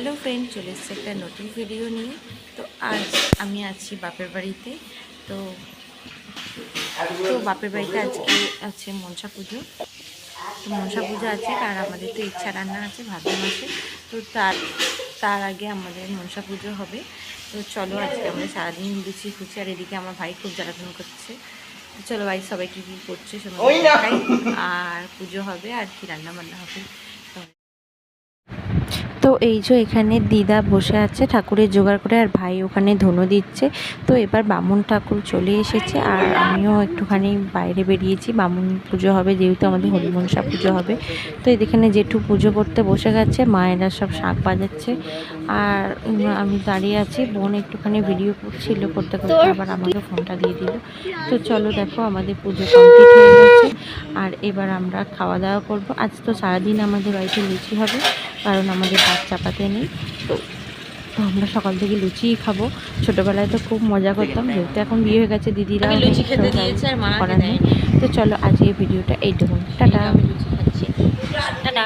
Hello friend, চলে এসেছে একটা নতুন ভিডিও নিয়ে। তো আজ আমি আছি বাপের বাড়িতে। তো তো বাপের বাড়িতে আজকে আছে মনসা পুজো। তো মনসা পুজো আছে, আর আমাদের তো ইচ্ছা রান্না আছে ভাদ্র মাসে। তো তার আগে আমাদের মনসা পুজো হবে। তো চলো আজকে আমরা সারাদিন লুচি ফুচি, আর এদিকে আমার ভাই খুব জ্বালাতন করছে। তো চলো ভাই, সবাই কী কী করছে শোনো, দেখাই। আর পুজো হবে আর কি রান্না বান্না হবে। তো এই যে এখানে দিদা বসে আছে ঠাকুরের জোগাড় করে, আর ভাই ওখানে ধুনো দিচ্ছে। তো এবার বামুন ঠাকুর চলে এসেছে, আর আমিও একটুখানি বাইরে বেরিয়েছি। বামুন পুজো হবে যেহেতু, আমাদের হরিমনসা পুজো হবে। তো এখানে জেঠু পুজো করতে বসে গেছে, মায়েরা সব শাঁখ বাজাচ্ছে, আর আমি দাঁড়িয়ে আছি। বোন একটুখানি ভিডিও করছিল, করতে করতে আবার আমাকে ফোনটা দিয়ে দিল। তো চলো দেখো, আমাদের পুজো কমপ্লিট হয়ে গেছে, আর এবার আমরা খাওয়া দাওয়া করব। আজ তো সারাদিন আমাদের বাড়িতে লুচি হবে, কারণ আমাদের ভাত চাপাতে নেই। তো আমরা সকাল থেকে লুচিই খাবো। ছোটোবেলায় তো খুব মজা করতাম, যেহেতু এখন বিয়ে হয়ে গেছে, দিদিরা লুচি খেতে দিয়েছে আর করার নেই। তো চলো আজকে ভিডিওটা এইটুকু, টাটা। টাটা।